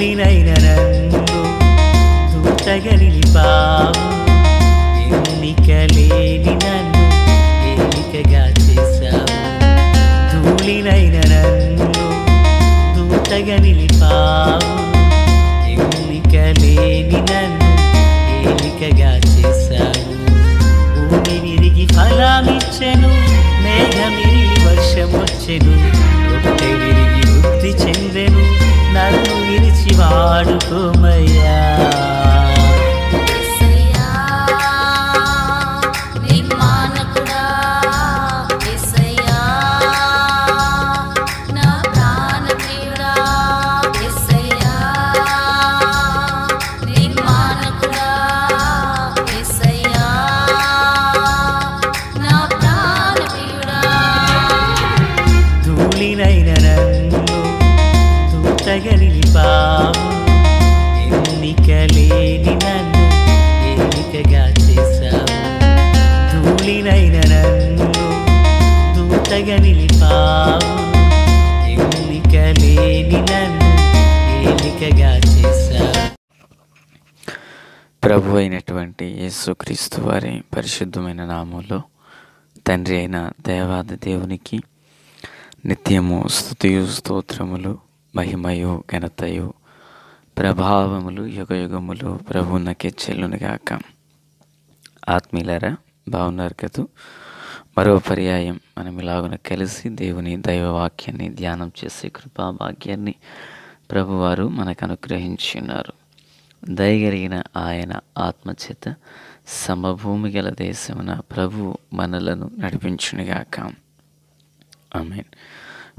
ధూళినైన నన్ను దూతగా నిలిపావు, ఎన్నిక లేని నన్ను ఏలికగా చేశావు. ధూళినైన నన్ను దూతగా నిలిపావు, ఎన్నిక లేని నన్ను ఏలికగా చేశావు. భూమి విరిగి ఫలమిచ్చెను, మేఘమిరిగి వర్షమొచ్చెను, రొట్టె విరిగి వృద్ధి చెందెను, నన్ను విరిచి వాడుకోమయ్యా. ధూళినైన నన్ను దూతగా నిలిపావు, ఎన్నిక లేని నన్ను ఏలికగా చేశావు. ధూళినైన నన్ను దూతగా నిలిపావు, ఎన్నిక లేని నన్ను ఏలికగా చేశావు. ప్రభు అయినటువంటి యేసుక్రీస్తు వారి పరిశుద్ధమైన నామంలో తండ్రి అయిన దేవాది దేవునికి నిత్యము స్తుతియు స్తోత్రములు, మహిమయు ఘనతయు ప్రభావములు యుగయుగములు ప్రభువునకే చెల్లునుగాక. ఆత్మీయులారా, బాగున్నారు కదూ? మరో పర్యాయం మనం ఇలాగున కలిసి దేవుని దైవవాక్యాన్ని ధ్యానం చేసే కృపాభాగ్యాన్ని ప్రభువారు మనకు అనుగ్రహించున్నారు. దయగలిగిన ఆయన ఆత్మచేత సమభూమి గల దేశమున ప్రభు మనలను నడిపించునుగాక. ఆమేన్.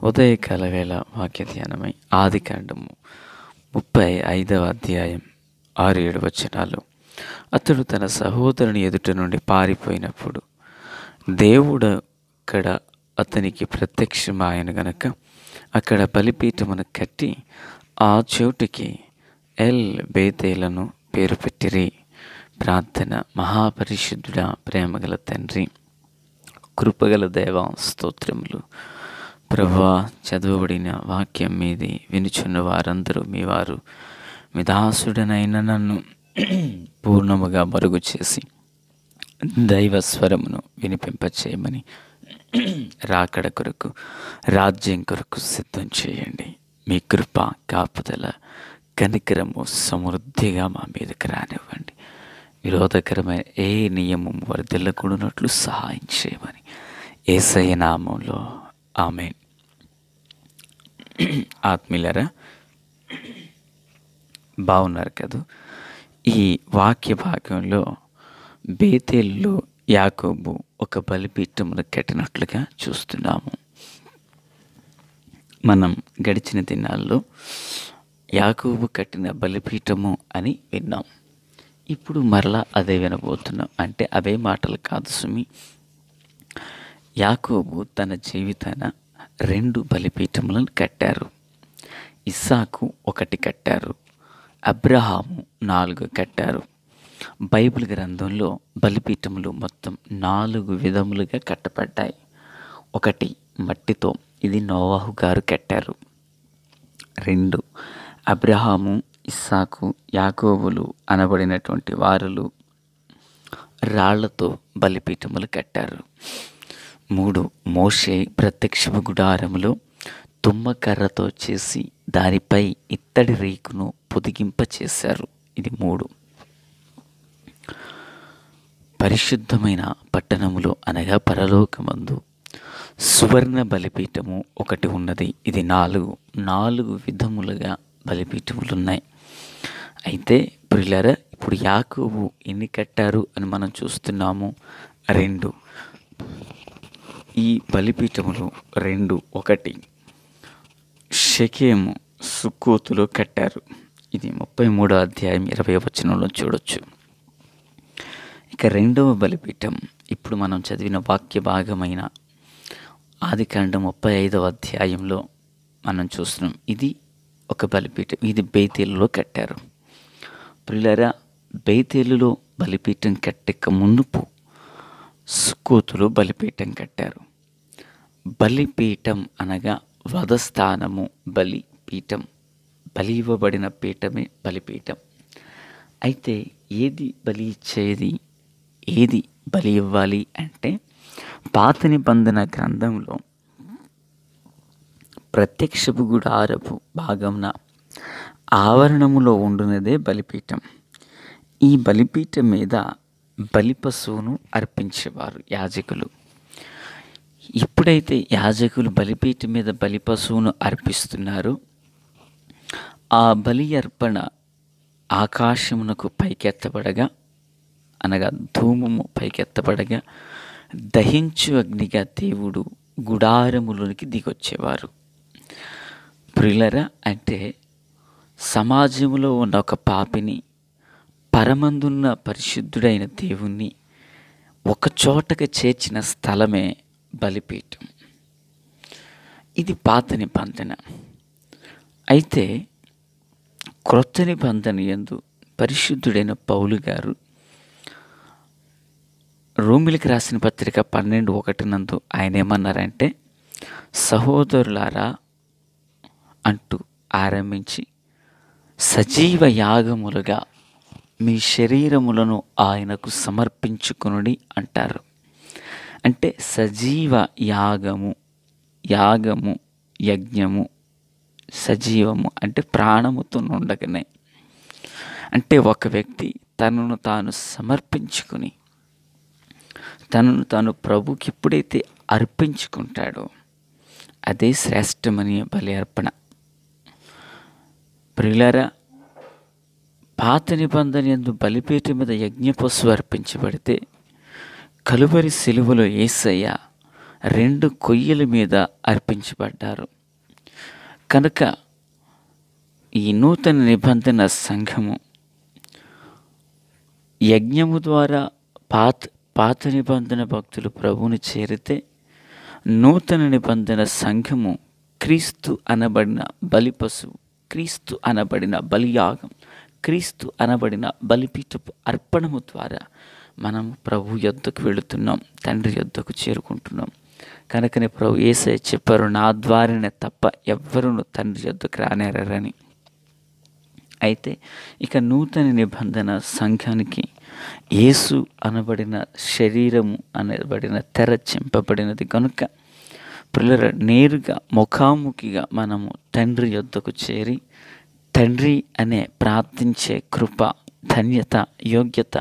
ఉదయకాల వేళ వాక్య ధ్యానమై ఆదికాండము 35వ అధ్యాయం 6-7 వచనాలు. అతడు తన సహోదరుని ఎదుట నుండి పారిపోయినప్పుడు దేవుడు అక్కడ అతనికి ప్రత్యక్షమాయన గనక అక్కడ బలిపీఠమును కట్టి ఆ చోటుకి ఎల్ బేతేలను పేరు పెట్టిరి. ప్రార్థన. మహాపరిశుద్ధుడా, ప్రేమగల తండ్రి, కృపగల దేవా, స్తోత్రములు. ప్రభువా, చదవబడిన వాక్యం మీది వినుచున్న వారందరూ మీ వారు, మీ దాసుడనైన నన్ను పూర్ణముగా మరుగు చేసి దైవ స్వరమును వినిపింపచేయమని, రాకడ కొరకు రాజ్యం కొరకు సిద్ధం చేయండి. మీ కృప, కాపుదల, కనికరము సమృద్ధిగా మా మీదకి రానివ్వండి. విరోధకరమైన ఏ నియమం వర్ధిల్లకూడనట్లు సహాయం చేయమని యేసయ్య నామంలో ఆమేన్. ఆత్మీయులారా, బాగున్నారు కదా? ఈ వాక్య భాగంలో బేతేలులో యాకోబు ఒక బలిపీఠమును కట్టినట్లుగా చూస్తున్నాము. మనం గడిచిన దినాల్లో యాకోబు కట్టిన బలిపీఠము అని విన్నాం. ఇప్పుడు మరలా అదే వినబోతున్నాం. అంటే అవే మాటలు కాదు సుమి. యాకోబు తన జీవితాన 2 బలిపీఠములను కట్టారు. ఇస్సాకు 1 కట్టారు, అబ్రహాము 4 కట్టారు. బైబిల్ గ్రంథంలో బలిపీఠములు మొత్తం 4 విధములుగా కట్టబడ్డాయి. 1 మట్టితో, ఇది నోవాహు గారు కట్టారు. 2 అబ్రహాము, ఇస్సాకు, యాకోబులు అనబడినటువంటి వారులు రాళ్లతో బలిపీఠములు కట్టారు. 3 మోషే ప్రత్యక్ష గుడారములో తుమ్మకర్రతో చేసి దానిపై ఇత్తడి రేకును పొదిగింప చేశారు. ఇది 3. పరిశుద్ధమైన పట్టణములో అనగా పరలోకమందు సువర్ణ బలిపీఠము 1 ఉన్నది. ఇది 4 విధములుగా బలిపీఠములున్నాయి. అయితే ప్రియులారా, ఇప్పుడు యాకోబు ఎన్ని కట్టారు అని మనం చూస్తున్నాము? 2. ఈ బలిపీఠములు 2. 1 షెకెము సుక్కోతులో కట్టారు. ఇది 33వ అధ్యాయం 20వ వచనంలో చూడొచ్చు. ఇక 2వ బలిపీఠం ఇప్పుడు మనం చదివిన వాక్య భాగమైన ఆదికాండం 35వ అధ్యాయంలో మనం చూస్తున్నాం. ఇది ఒక బలిపీఠం. ఇది బేతేలులో కట్టారు. ప్రియులారా, బేతేలులో బలిపీఠం కట్టక మునుపు సుక్కోతులో బలిపీఠం కట్టారు. బలిపీఠం అనగా వధస్థానము, బలిపీఠం బలి ఇవ్వబడిన పీఠమే బలిపీఠం. అయితే ఏది బలి ఇచ్చేది, ఏది బలి ఇవ్వాలి అంటే పాత నిబంధన గ్రంథంలో ప్రత్యక్షపు గుడారపు భాగంన ఆవరణములో ఉండునదే బలిపీఠం. ఈ బలిపీఠం మీద బలి పశువును అర్పించేవారు యాజకులు. ఇప్పుడైతే యాజకులు బలిపీఠం మీద బలి పశువును అర్పిస్తున్నారు, ఆ బలి అర్పణ ఆకాశమునకు పైకెత్తబడగా, అనగా ధూమము పైకెత్తబడగా దహించు అగ్నిగా దేవుడు గుడారములోనికి దిగొచ్చేవారు. ప్రియులరా, అంటే సమాజంలో ఉన్న ఒక పాపిని, పరమందున్న పరిశుద్ధుడైన దేవుణ్ణి ఒక చోటకు చేర్చిన స్థలమే బలిపీఠం. ఇది పాత నిబంధన. అయితే క్రొత్త నిబంధన యందు పరిశుద్ధుడైన పౌలు గారు రోమిలికి రాసిన పత్రిక 12:1 నందు ఆయన ఏమన్నారంటే, సహోదరులారా అంటూ ఆరంభించి సజీవ యాగములుగా మీ శరీరములను ఆయనకు సమర్పించుకొనుడి అంటారు. అంటే సజీవ యాగము, యాగము, యజ్ఞము, సజీవము అంటే ప్రాణముతో ఉండగానే, అంటే ఒక వ్యక్తి తనను తాను సమర్పించుకుని తనను తాను ప్రభుకి ఎప్పుడైతే అర్పించుకుంటాడో అదే శ్రేష్టమని బలి అర్పణ. ప్రియులారా, పాత నిబంధన యందు బలిపీఠం మీద యజ్ఞ పశువు అర్పించబడితే కలువరి సిలువలో యేసయ్య 2 కొయ్యల మీద అర్పించబడ్డారు. కనుక ఈ నూతన నిబంధన సంఘము యజ్ఞము ద్వారా పాత నిబంధన భక్తులు ప్రభువుని చేరితే, నూతన నిబంధన సంఘము క్రీస్తు అనబడిన బలి పశువు, క్రీస్తు అనబడిన బలియాగం, క్రీస్తు అనబడిన బలిపీఠపు అర్పణము ద్వారా మనం ప్రభు యొద్దకు వెళుతున్నాం, తండ్రి యొద్దకు చేరుకుంటున్నాం. కనుకనే ప్రభు యేసయ్య చెప్పారు, నా ద్వారానే తప్ప ఎవ్వరును తండ్రి యొద్దకు రానేరని. అయితే ఇక నూతన నిబంధన సంఘానికి యేసు అనబడిన శరీరము అనబడిన తెర చింపబడినది కనుక పిల్లల నేరుగా ముఖాముఖిగా మనము తండ్రి యొద్దకు చేరి తండ్రి అనే ప్రార్థించే కృప, ధన్యత, యోగ్యత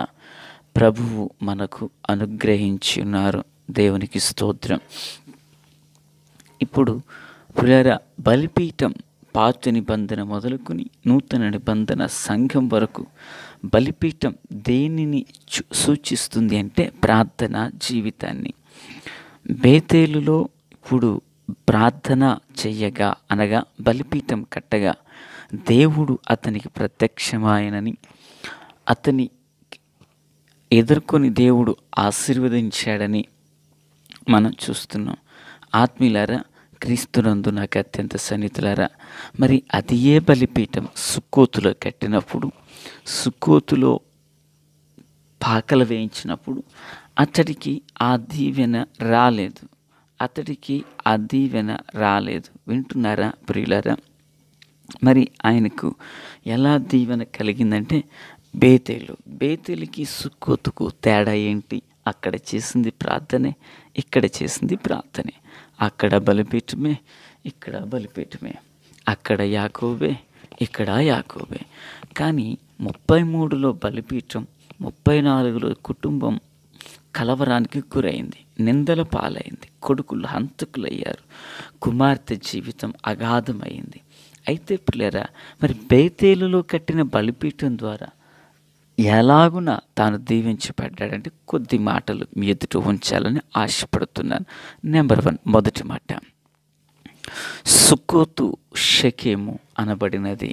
ప్రభువు మనకు అనుగ్రహించి ఉన్నారు. దేవునికి స్తోత్రం. ఇప్పుడు పిల్లల బలిపీఠం పాత నిబంధన మొదలుకొని నూతన నిబంధన సంఘం వరకు బలిపీఠం దేనిని సూచిస్తుంది అంటే ప్రార్థన జీవితాన్ని. బేతేలులో ఇప్పుడు ప్రార్థన చెయ్యగా అనగా బలిపీఠం కట్టగా దేవుడు అతనికి ప్రత్యక్షమాయనని, అతని ఎదుర్కొని దేవుడు ఆశీర్వదించాడని మనం చూస్తున్నాం. ఆత్మీయులారా, క్రీస్తునందు నాకు అత్యంత సన్నిహితులారా, మరి అది ఏ బలిపీఠం సుక్కోతులో కట్టినప్పుడు, సుక్కోతులో పాకలు వేయించినప్పుడు అతడికి ఆ దీవెన రాలేదు, అతడికి ఆ దీవెన రాలేదు. వింటున్నారా ప్రియులారా? మరి ఆయనకు ఎలా దీవెన కలిగిందంటే బేతేలుకి సుక్కోతుకు తేడా ఏంటి? అక్కడ చేసింది ప్రార్థనే, ఇక్కడ చేసింది ప్రార్థనే. అక్కడ బలిపీఠమే, ఇక్కడ బలిపీఠమే. అక్కడ యాకోబే, ఇక్కడ యాకోబే. కానీ 33లో బలిపీఠం, 34లో కుటుంబం కలవరానికి గురైంది, నిందల పాలైంది, కొడుకులు హంతకులయ్యారు, కుమార్తె జీవితం అగాధమైంది. అయితే పిల్లరా, మరి బేతేలులో కట్టిన బలిపీఠం ద్వారా ఎలాగున తాను దీవించబడ్డాడంటే కొద్ది మాటలు మీ ఎదుట ఉంచాలని ఆశపడుతున్నాను. నెంబర్ 1, మొదటి మాట, సుక్కోతు షెకెము అనబడినది.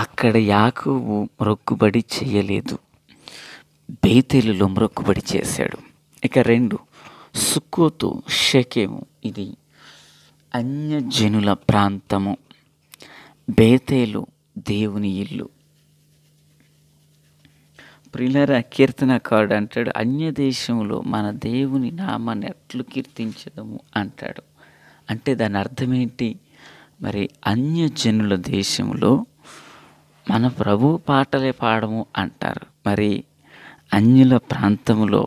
అక్కడ యాకోబు మొక్కుబడి చేయలేదు, బేతేలులో మొక్కుబడి చేశాడు. ఇక 2, సుక్కోతు షెకెము ఇది అన్యజనుల ప్రాంతము, బేతేలు దేవుని ఇల్లు. ప్రియులారా, కీర్తనకారుడు అంటాడు, అన్య దేశంలో మన దేవుని నామాన్ని ఎట్లు కీర్తించడము అంటాడు. అంటే దాని అర్థం ఏంటి? మరి అన్యజనుల దేశంలో మన ప్రభు పాటలే పాడము అంటారు. మరి అన్యుల ప్రాంతములో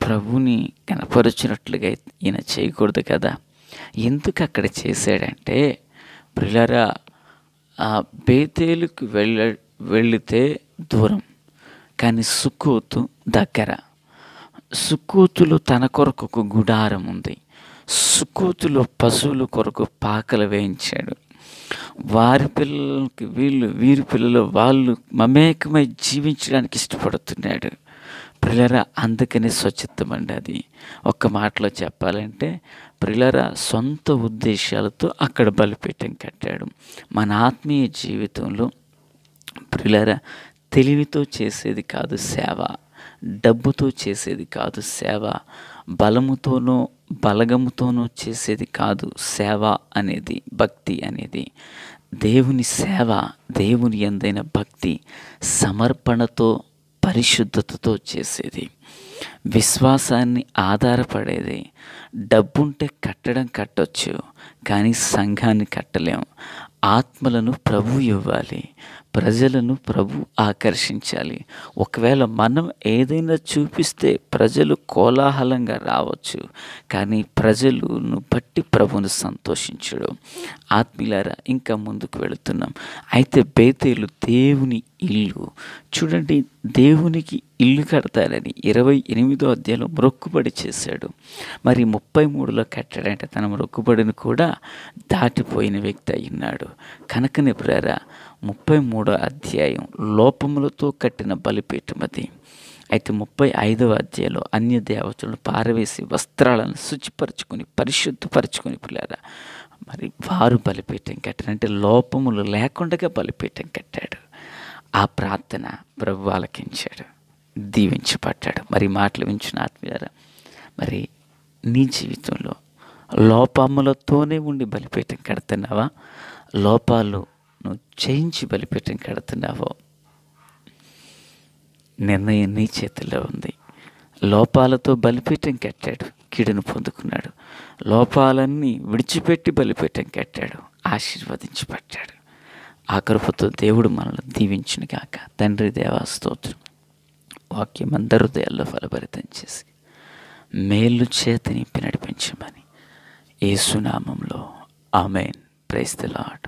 ప్రభుని కనపరుచినట్లుగా ఈయన చేయకూడదు కదా. ఎందుకు అక్కడ చేశాడంటే, ప్రియులారా, బేతేలుకు వెళితే దూరం, కానీ సుక్కోతు దగ్గర. సుక్కోతులో తన కొరకు ఒక గుడారం ఉంది. సుక్కోతులో పశువుల కొరకు పాకలు వేయించాడు. వారి పిల్లలకి వీరి పిల్లలు వాళ్ళు మమేకమై జీవించడానికి ఇష్టపడుతున్నాడు. ప్రియులారా, అందుకని స్వచ్ఛత్వం అండి అది. ఒక్క మాటలో చెప్పాలంటే ప్రియులారా, సొంత ఉద్దేశాలతో అక్కడ బలిపీఠం కట్టాడు. మన ఆత్మీయ జీవితంలో ప్రియులారా, తెలివితో చేసేది కాదు సేవ, డబ్బుతో చేసేది కాదు సేవ, బలముతోనో బలగముతోనో చేసేది కాదు సేవ అనేది, భక్తి అనేది. దేవుని సేవ, దేవుని యందైన భక్తి సమర్పణతో పరిశుద్ధతతో చేసేది, విశ్వాసాన్ని ఆధారపడేది. డబ్బుంటే కట్టొచ్చు, కానీ సంఘాన్ని కట్టలేం. ఆత్మలను ప్రభు ఇవ్వాలి, ప్రజలను ప్రభు ఆకర్షించాలి. ఒకవేళ మనం ఏదైనా చూపిస్తే ప్రజలు కోలాహలంగా రావచ్చు, కానీ ప్రజలను బట్టి ప్రభువును సంతోషించడు. ఆత్మీయులారా, ఇంకా ముందుకు వెళుతున్నాం. అయితే బేతేలు దేవుని ఇల్లు. చూడండి, దేవునికి ఇల్లు కడతారని 28వ అధ్యాయంలో మొక్కుబడి చేశాడు. మరి 33లో కట్టాడంటే తన మొక్కుబడిని కూడా దాటిపోయిన వ్యక్తి అయినాడు. కనుకనే ప్రియులారా, 33వ అధ్యాయం లోపములతో కట్టిన బలిపీఠం అది. అయితే 35వ అధ్యాయంలో అన్య దేవతలను పారవేసి వస్త్రాలను శుచిపరచుకొని పరిశుద్ధపరచుకొని ప్రియులారా, మరి వారు బలిపీఠం కట్టారు. అంటే లోపములు లేకుండా బలిపీఠం కట్టాడు. ఆ ప్రార్థన ప్రభు ఆలకించాడు, దీవించబడ్డాడు. మరి మాటలు వించిన ఆత్మీయులారా, మరి నీ జీవితంలో లోపములతోనే ఉండి బలిపీఠం కడుతున్నావా? లోపాలు నువ్వు చేయించి బలిపీఠం కడుతున్నావో? నిర్ణయం నీ చేతిలో ఉంది. లోపాలతో బలిపీఠం కట్టాడు, కీడును పొందుకున్నాడు. లోపాలన్నీ విడిచిపెట్టి బలిపీఠం కట్టాడు, ఆశీర్వదించబడ్డాడు. ఆ కృపతో దేవుడు మనల్ని దీవించును గాక. తండ్రి దేవా, స్తోత్రం. వాక్యం అందరి హృదయాల్లో ఫలభరితం చేసి మేలు చేత నింపి నడిపించమని యేసు నామములో ఆమేన్. Praise the lord.